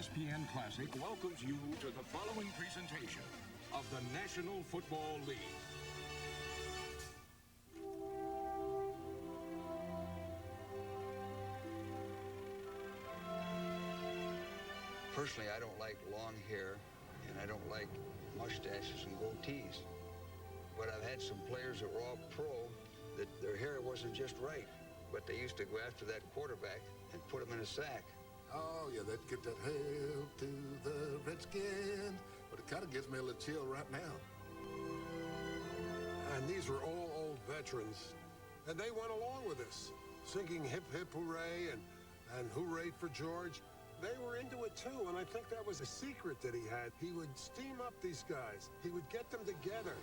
ESPN Classic welcomes you to the following presentation of the National Football League. Personally, I don't like long hair, and I don't like mustaches and goatees. But I've had some players that were all pro that their hair wasn't just right, but they used to go after that quarterback and put him in a sack. Oh, yeah, they'd get that hail to the Redskins, but it kind of gives me a little chill right now. And these were all old veterans, and they went along with this, singing hip, hip, hooray, and hooray for George. They were into it, too, and I think that was a secret that he had. He would steam up these guys. He would get them together.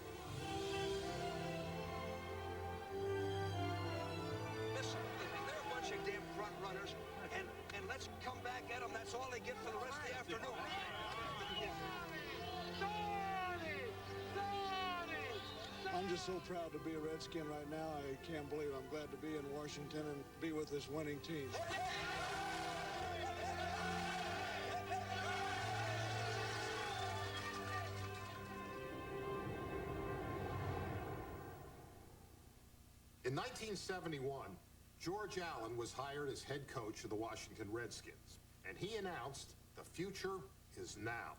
Listen, they're a bunch of damn front runners, and let's come back at them. That's all they get for the rest of the afternoon. I'm just so proud to be a Redskin right now. I can't believe I'm glad to be in Washington and be with this winning team. In 1971, George Allen was hired as head coach of the Washington Redskins, and he announced the future is now.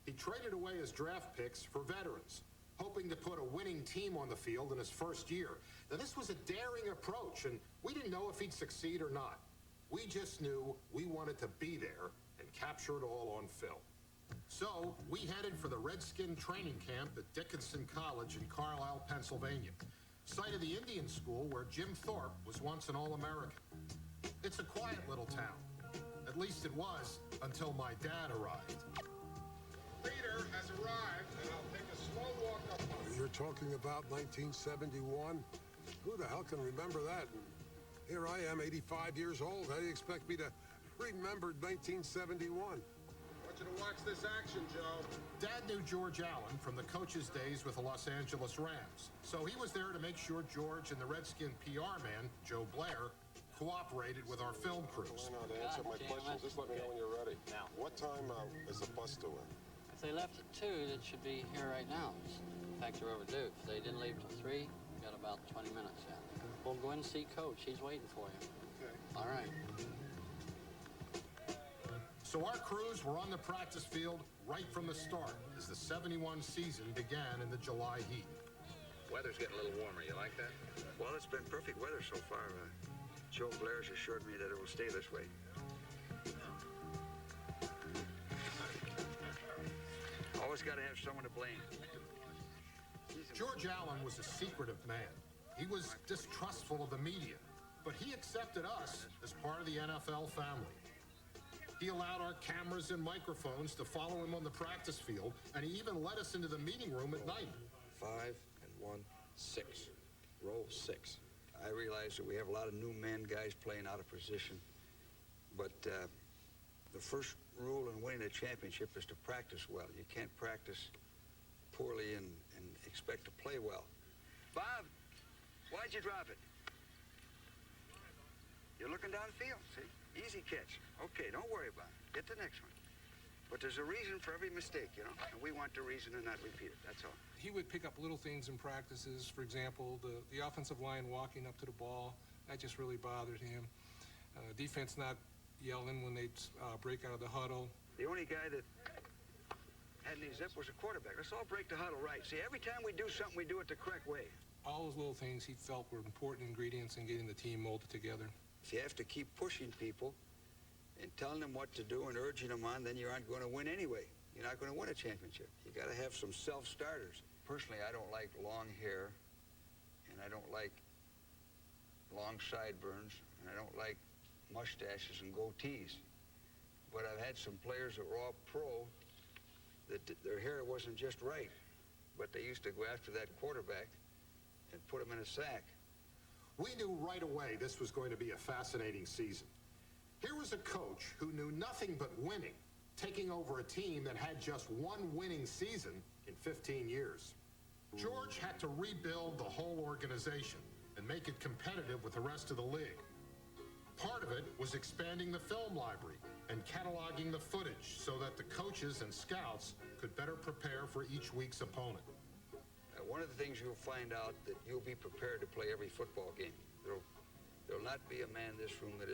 He traded away his draft picks for veterans, hoping to put a winning team on the field in his first year. Now, this was a daring approach, and we didn't know if he'd succeed or not. We just knew we wanted to be there and capture it all on film. So we headed for the Redskin training camp at Dickinson College in Carlisle, Pennsylvania, site of the Indian School where Jim Thorpe was once an All-American. It's a quiet little town. At least it was until my dad arrived. Leader has arrived, and I'll take a slow walk up on him. You're talking about 1971? Who the hell can remember that? Here I am, 85 years old. How do you expect me to remember 1971? I want you to watch this action, Joe. Dad knew George Allen from the coach's days with the Los Angeles Rams, so he was there to make sure George and the Redskin PR man, Joe Blair, cooperated with our film crews. Try not to answer my questions. Just let me know when you're ready. Now. What time is the bus doing? If they left at 2, it should be here right now. In fact, they're overdue. If they didn't leave till 3, we've got about 20 minutes yet. We'll go in and see Coach. He's waiting for you. Okay. All right. So our crews were on the practice field right from the start as the 71 season began in the July heat. Weather's getting a little warmer. You like that? Well, it's been perfect weather so far. Joe Blair's assured me that it will stay this way. Always got to have someone to blame. George Allen was a secretive man. He was distrustful of the media, but he accepted us as part of the NFL family. He allowed our cameras and microphones to follow him on the practice field, and he even let us into the meeting room at night. 5 and 1, 6. Roll 6. I realize that we have a lot of new men, guys playing out of position, but the first rule in winning a championship is to practice well. You can't practice poorly and expect to play well. Bob, why'd you drop it? You're looking downfield, see? Easy catch. Okay, don't worry about it. Get the next one. But there's a reason for every mistake, you know? And we want the reason and not repeat it. That's all. He would pick up little things in practices. For example, the offensive line walking up to the ball. That just really bothered him. Defense not yelling when they'd break out of the huddle. The only guy that had any zip was a quarterback. Let's all break the huddle right. See, every time we do something, we do it the correct way. All those little things he felt were important ingredients in getting the team molded together. If you have to keep pushing people and telling them what to do and urging them on, then you aren't going to win anyway. You're not going to win a championship. You got to have some self-starters. Personally, I don't like long hair, and I don't like long sideburns, and I don't like mustaches and goatees. But I've had some players that were all pro that their hair wasn't just right, but they used to go after that quarterback and put him in a sack. We knew right away this was going to be a fascinating season. Here was a coach who knew nothing but winning, taking over a team that had just one winning season in 15 years. George had to rebuild the whole organization and make it competitive with the rest of the league. Part of it was expanding the film library, and cataloging the footage so that the coaches and scouts could better prepare for each week's opponent. One of the things you'll find out that you'll be prepared to play every football game. There'll not be a man in this room that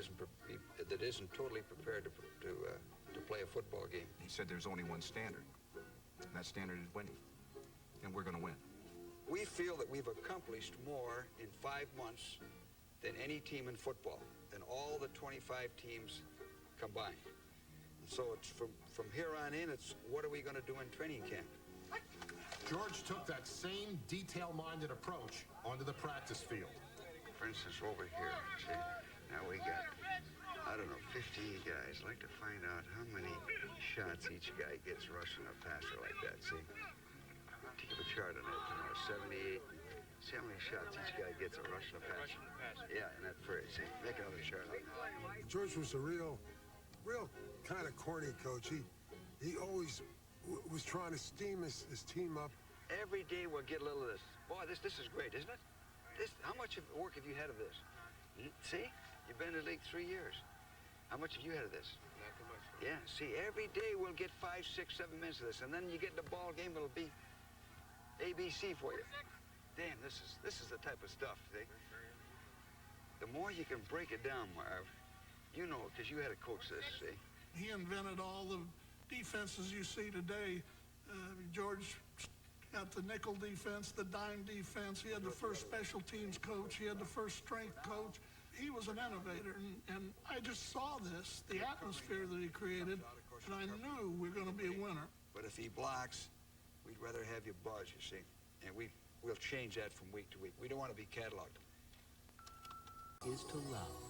isn't totally prepared to play a football game. He said there's only one standard, and that standard is winning, and we're going to win. We feel that we've accomplished more in 5 months than any team in football, than all the 25 teams combined. And so it's from here on in, it's what are we going to do in training camp? George took that same detail-minded approach onto the practice field. For instance, over here, see, now we got, I don't know, 15 guys. I'd like to find out how many shots each guy gets rushing a passer like that, see? Keep a chart on that, 78. See how many shots each guy gets a rushing a passer. Yeah, in that phrase, see? Make another chart on that. George was a real kind of corny coach. He always was trying to steam his team up. Every day we'll get a little of this. Boy, this is great, isn't it? How much work have you had of this? See? You've been in the league 3 years. How much have you had of this? Not too much. Yeah, see, every day we'll get 5, 6, 7 minutes of this, and then you get in the ball game, it'll be ABC for you. Damn, this is the type of stuff, see? The more you can break it down, Marv, you know, because you had to coach this, see? He invented all the defenses you see today. George got the nickel defense, the dime defense. He had the first special teams coach. He had the first strength coach. He was an innovator, and I just saw this, the atmosphere that he created, and I knew we were going to be a winner. But if he blocks, we'd rather have you buzz, you see. And we'll change that from week to week. We don't want to be cataloged. Is to love.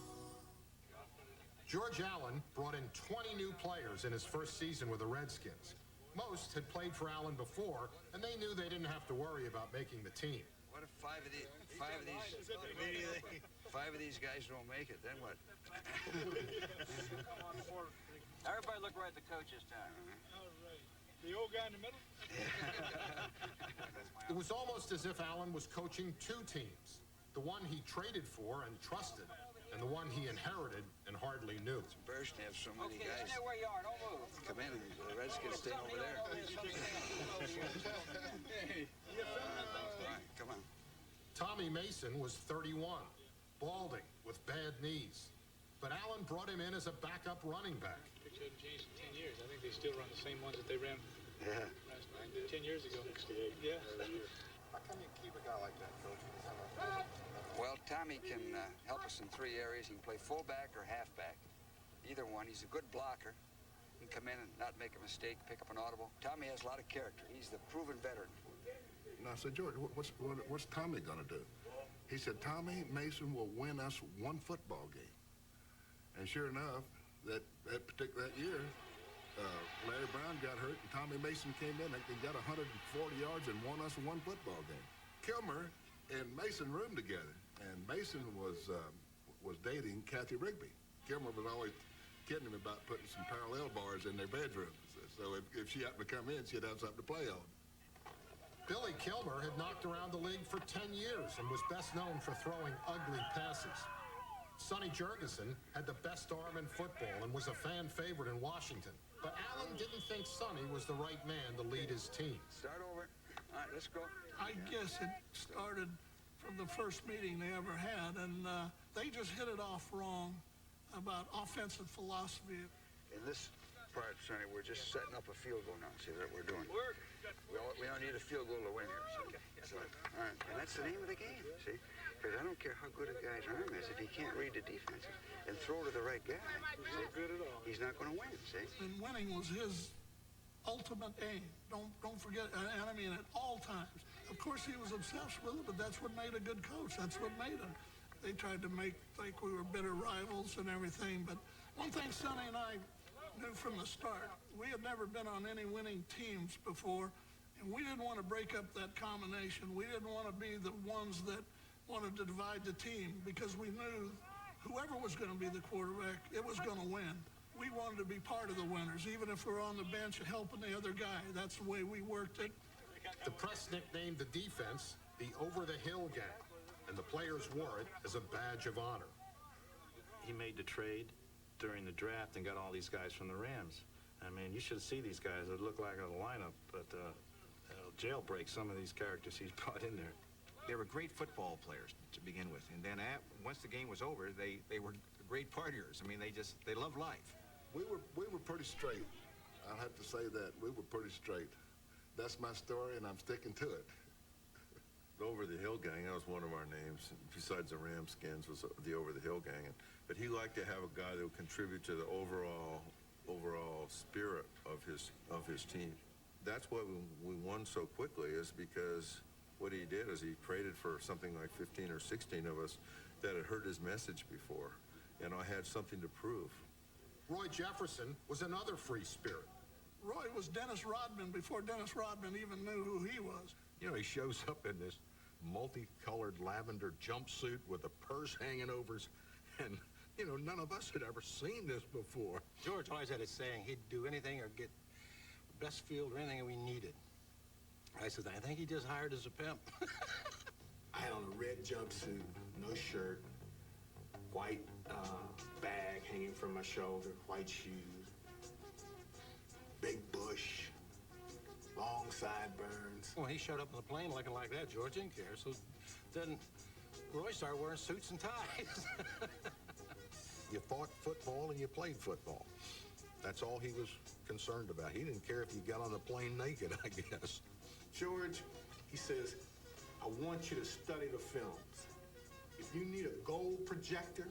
George Allen brought in 20 new players in his first season with the Redskins. Most had played for Allen before, and they knew they didn't have to worry about making the team. What if five of these guys don't make it? Then what? Everybody look right at the coach this time. All right. The old guy in the middle? It was almost as if Allen was coaching two teams, the one he traded for and trusted, and the one he inherited and hardly knew. It's embarrassing to have so many guys Stay where you are. Don't move. come in and the Redskins stay over there. All right, come on. Tommy Mason was 31, balding, with bad knees. But Allen brought him in as a backup running back. Picture hasn't changed in 10 years. I think they still run the same ones that they ran 10 years ago. 68. Yeah. How come you keep a guy like that, Coach? Well, Tommy can help us in 3 areas. He can play fullback or halfback. Either one. He's a good blocker. He can come in and not make a mistake, pick up an audible. Tommy has a lot of character. He's the proven veteran. And I said, George, what's Tommy going to do? He said, Tommy Mason will win us one football game. And sure enough, that year, Larry Brown got hurt, and Tommy Mason came in and got 140 yards and won us one football game. Kilmer and Mason roomed together, and Mason was dating Kathy Rigby. Kilmer was always kidding him about putting some parallel bars in their bedroom. So if she happened to come in, she'd have something to play on. Billy Kilmer had knocked around the league for 10 years and was best known for throwing ugly passes. Sonny Jurgensen had the best arm in football and was a fan favorite in Washington. But Allen didn't think Sonny was the right man to lead his team. Start over. All right, let's go. I guess it started from the first meeting they ever had, and they just hit it off wrong about offensive philosophy. In this part, Sonny, we're just setting up a field goal now. See what we're doing. We don't need a field goal to win here. So, all right, and that's the name of the game, see? Because I don't care how good a guy's arm is, if he can't read the defenses and throw to the right guy, he's not going to win, see? And winning was his ultimate aim. Don't forget, and I mean at all times. Of course he was obsessed with it, but that's what made a good coach. That's what made him. They tried to make like we were bitter rivals and everything, but one thing Sonny and I knew from the start, we had never been on any winning teams before, and we didn't want to break up that combination. We didn't want to be the ones that wanted to divide the team, because we knew whoever was going to be the quarterback, it was going to win. We wanted to be part of the winners, even if we're on the bench helping the other guy. That's the way we worked it. The press nicknamed the defense the over-the-hill gang, and the players wore it as a badge of honor. He made the trade during the draft and got all these guys from the Rams. I mean, you should see these guys. They look like a lineup, but jailbreak some of these characters he's brought in there. They were great football players to begin with, and then once the game was over, they were great partiers. I mean, they loved life. We were pretty straight. I'll have to say that. We were pretty straight. That's my story, and I'm sticking to it. The Over the Hill Gang, that was one of our names. Besides the Ramskins was the Over the Hill Gang. But he liked to have a guy that would contribute to the overall spirit of his team. That's why we won so quickly, is because what he did is he traded for something like 15 or 16 of us that had heard his message before, and I had something to prove. Roy Jefferson was another free spirit. Roy was Dennis Rodman before Dennis Rodman even knew who he was. You know, he shows up in this multicolored lavender jumpsuit with a purse hanging over his, and, you know, none of us had ever seen this before. George always had a saying, he'd do anything or get best field or anything we needed. I said, I think he just hired as a pimp. I had on a red jumpsuit, no shirt, white bag hanging from my shoulder, white shoes, big bush, long sideburns. Well, he showed up on the plane looking like that. George didn't care. So then Roy started wearing suits and ties. You fought football and you played football. That's all he was concerned about. He didn't care if you got on the plane naked, I guess. George, he says, I want you to study the films. If you need a gold projector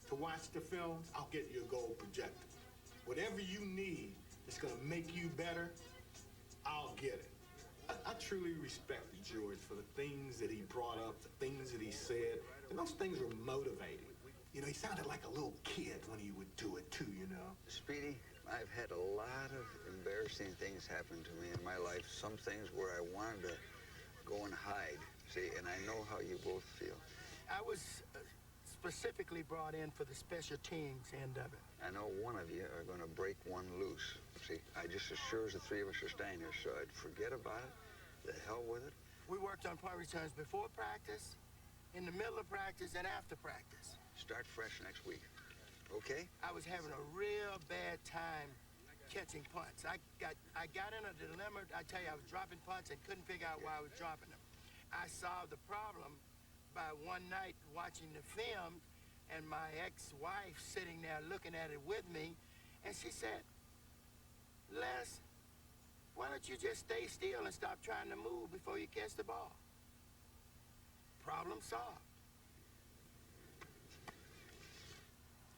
to watch the films, I'll get you a gold projector. Whatever you need that's gonna make you better, I'll get it. I truly respected George for the things that he brought up, the things that he said, and those things were motivating. You know, he sounded like a little kid when he would do it too, you know? Speedy, I've had a lot of embarrassing things happen to me in my life. Some things where I wanted to go and hide, see, and I know how you both feel. I was specifically brought in for the special teams end of it. I know one of you are going to break one loose. See, I just as sure as the three of us are standing here, so I'd forget about it. The hell with it. We worked on punt returns before practice, in the middle of practice, and after practice. Start fresh next week, okay? I was having a real bad time catching punts. I got in a dilemma. I tell you, I was dropping punts and couldn't figure out why I was dropping them. I solved the problem by one night watching the film, and my ex-wife sitting there looking at it with me, and she said, Les, why don't you just stay still and stop trying to move before you catch the ball? Problem solved.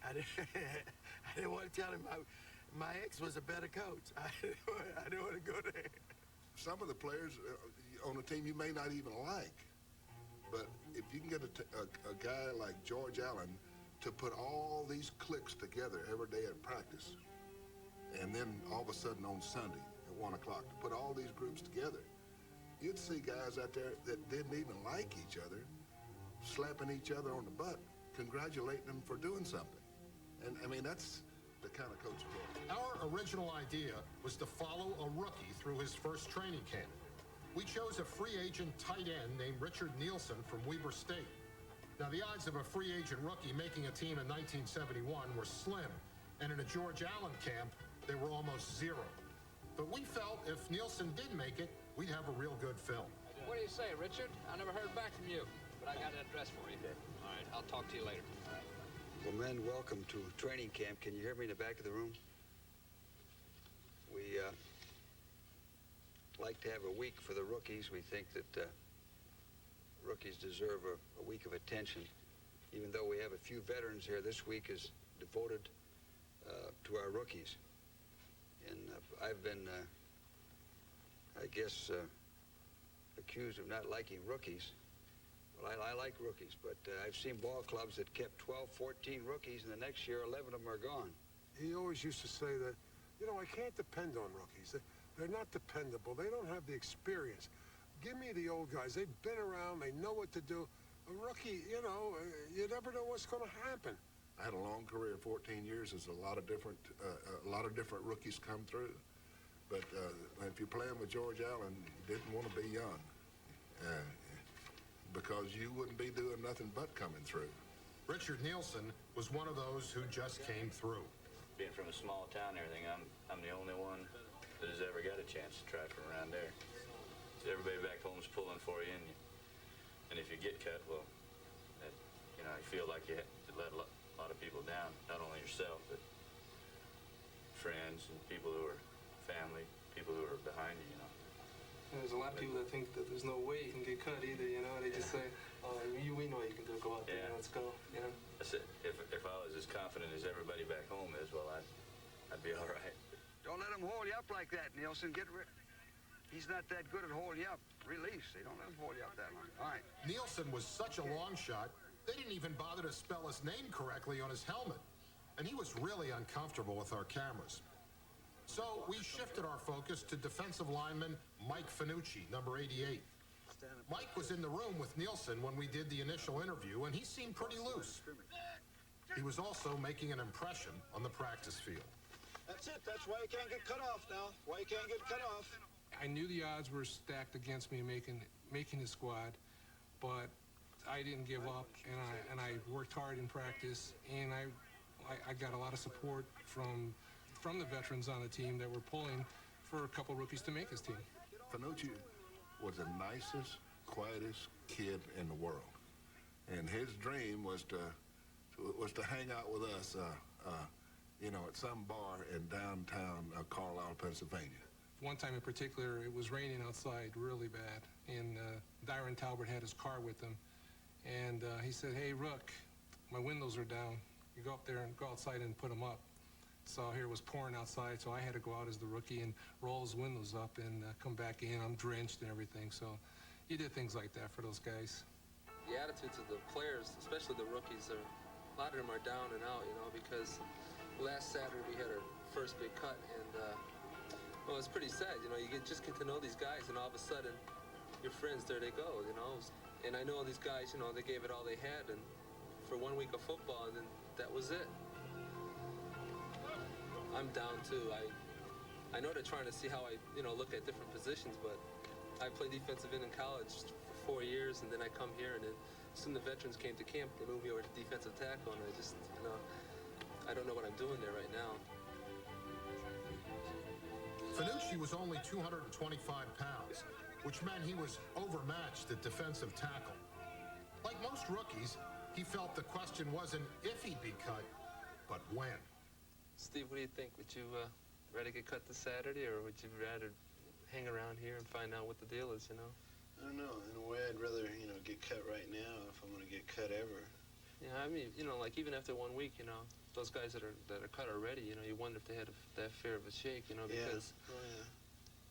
I didn't want to tell him my ex was a better coach. I didn't want to go there. Some of the players on the team you may not even like, but if you can get a guy like George Allen to put all these cliques together every day at practice, and then all of a sudden on Sunday at 1 o'clock to put all these groups together, you'd see guys out there that didn't even like each other, slapping each other on the butt, congratulating them for doing something. And I mean, that's the kind of coach we are. Our original idea was to follow a rookie through his first training camp. We chose a free agent tight end named Richard Nielsen from Weber State. Now, the odds of a free agent rookie making a team in 1971 were slim, and in a George Allen camp, they were almost zero. But we felt if Nielsen did make it, we'd have a real good film. What do you say, Richard? I never heard back from you, but I got an address for you. All right, I'll talk to you later. Well, men, welcome to training camp. Can you hear me in the back of the room? We like to have a week for the rookies. We think that rookies deserve a week of attention. Even though we have a few veterans here, this week is devoted to our rookies. And I've been, I guess, accused of not liking rookies. Well, I like rookies, but I've seen ball clubs that kept 12, 14 rookies, and the next year 11 of them are gone. He always used to say that, you know, I can't depend on rookies. They're not dependable. They don't have the experience. Give me the old guys. They've been around. They know what to do. A rookie, you know, you never know what's going to happen. I had a long career, 14 years. There's a lot of different rookies come through. But if you're playing with George Allen, you didn't want to be young. Because you wouldn't be doing nothing but coming through. Richard Nielsen was was one of those who just came through. Being from a small town and everything, I'm the only one that has ever got a chance to try from around there. So everybody back home's pulling for you, and if you get cut, well, that, you know, you feel like you let a lot of people down, not only yourself, but friends and people who are family, people who are behind you, you know. There's a lot of people that think that there's no way you can get cut either, you know. They just say, oh, we know you can do. Go out there, let's go, you know. I said, if I was as confident as everybody back home is, well, I'd be all right. Don't let him hold you up like that, Nielsen. He's not that good at holding you up. Release. They don't let him hold you up that long. All right. Nielsen was such a long shot, they didn't even bother to spell his name correctly on his helmet. And he was really uncomfortable with our cameras. So we shifted our focus to defensive lineman Mike Fanucci, number 88. Mike was in the room with Nielsen when we did the initial interview, and he seemed pretty loose. He was also making an impression on the practice field. That's it. That's why you can't get cut off now. Why you can't get cut off. I knew the odds were stacked against me making the squad, but I didn't give up, and I worked hard in practice, and I got a lot of support from the veterans on the team that were pulling for a couple rookies to make his team. Fanucci was the nicest, quietest kid in the world, and his dream was to hang out with us, you know, at some bar in downtown Carlisle, Pennsylvania. One time in particular, it was raining outside really bad, and Dyron Talbert had his car with him, and he said, "Hey, Rook, my windows are down. You go up there and go outside and put them up." So here it was pouring outside, so I had to go out as the rookie and roll his windows up and come back in. I'm drenched and everything, so you did things like that for those guys. The attitudes of the players, especially the rookies, a lot of them are down and out, you know, because last Saturday we had our first big cut, and well, it's pretty sad, you know. You just get to know these guys, and all of a sudden, your friends, there they go, you know. And I know these guys, you know, they gave it all they had, and for 1 week of football, and then that was it. I'm down too. I know they're trying to see how I, you know, look at different positions, but I played defensive end in college for 4 years, and then I come here, and then soon the veterans came to camp. They moved me over to defensive tackle, and I just, you know, I don't know what I'm doing there right now. Fanucci was only 225 pounds, which meant he was overmatched at defensive tackle. Like most rookies, he felt the question wasn't if he'd be cut, but when. Steve, what do you think? Would you rather get cut this Saturday, or would you rather hang around here and find out what the deal is, you know? I don't know. In a way, I'd rather, you know, get cut right now if I'm going to get cut ever. Yeah, I mean, you know, like even after 1 week, you know, those guys that are cut already, you know, you wonder if they had that fear of a shake, you know, because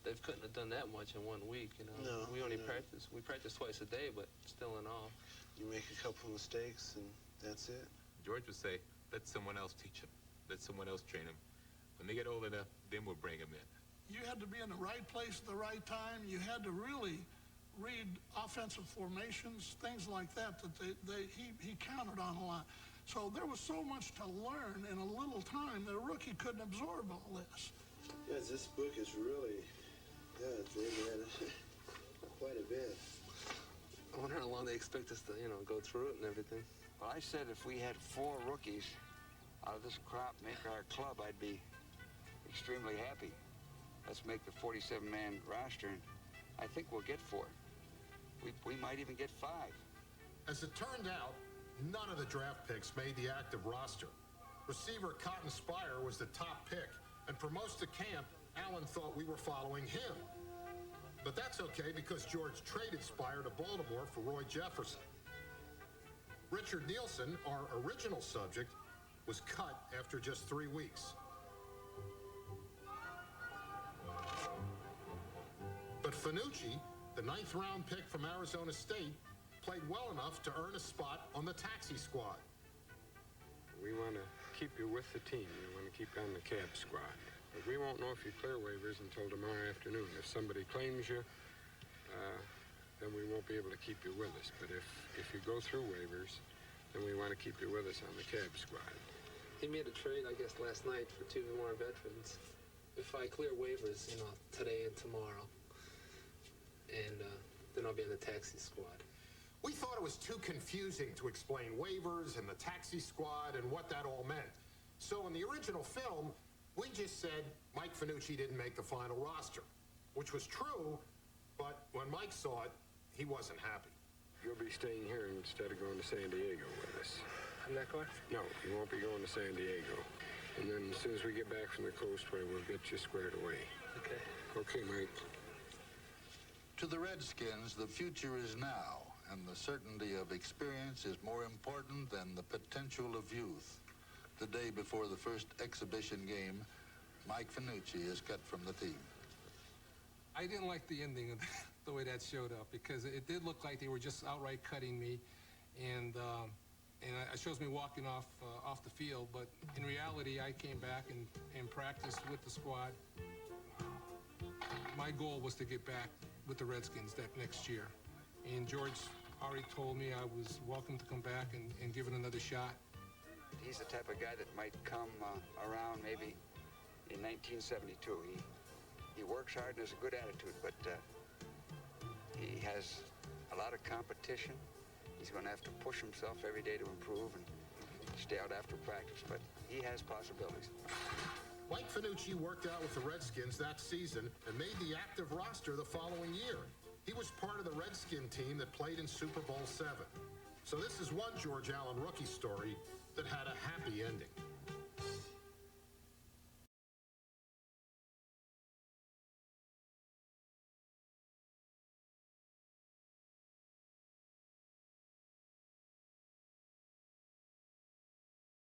they couldn't have done that much in 1 week, you know. No, we only practice. We practice twice a day, but still in all. You make a couple of mistakes, and that's it. George would say, let someone else teach them. Let someone else train them. When they get old enough, then we'll bring them in. You had to be in the right place at the right time. You had to really read offensive formations, things like that, he counted on a lot. So there was so much to learn in a little time that a rookie couldn't absorb all this. Yes, this book is really good. They've read quite a bit. I wonder how long they expect us to, you know, go through it and everything. Well, I said if we had 4 rookies out of this crop make our club, I'd be extremely happy. Let's make the 47-man roster, and I think we'll get 4. We might even get 5. As it turned out, none of the draft picks made the active roster. Receiver Cotton Spire was the top pick, and for most of camp, Allen thought we were following him. But that's okay because George traded Spire to Baltimore for Roy Jefferson. Richard Nielsen, our original subject, was cut after just 3 weeks. But Fanucci, the 9th round pick from Arizona State, played well enough to earn a spot on the taxi squad. We want to keep you with the team. We want to keep you on the cab squad. But we won't know if you clear waivers until tomorrow afternoon. If somebody claims you, then we won't be able to keep you with us. But if you go through waivers, then we want to keep you with us on the cab squad. He made a trade, I guess, last night for 2 more veterans. If I clear waivers, you know, today and tomorrow, and then I'll be on the taxi squad. We thought it was too confusing to explain waivers and the taxi squad and what that all meant. So in the original film, we just said Mike Fanucci didn't make the final roster, which was true, but when Mike saw it, he wasn't happy. You'll be staying here instead of going to San Diego with us. I'm not going? No, you won't be going to San Diego. And then as soon as we get back from the Coastway, we'll get you squared away. Okay. Okay, Mike. To the Redskins, the future is now, and the certainty of experience is more important than the potential of youth. The day before the first exhibition game, Mike Fanucci is cut from the team. I didn't like the ending of the way that showed up, because it did look like they were just outright cutting me, and it shows me walking off the field. But in reality, I came back and practiced with the squad. My goal was to get back with the Redskins that next year, and George already told me I was welcome to come back and give it another shot. He's the type of guy that might come around maybe in 1972. He works hard and has a good attitude, but he has a lot of competition. He's going to have to push himself every day to improve and stay out after practice, but he has possibilities. Mike Fanucci worked out with the Redskins that season and made the active roster the following year. He was part of the Redskin team that played in Super Bowl VII. So this is one George Allen rookie story that had a happy ending.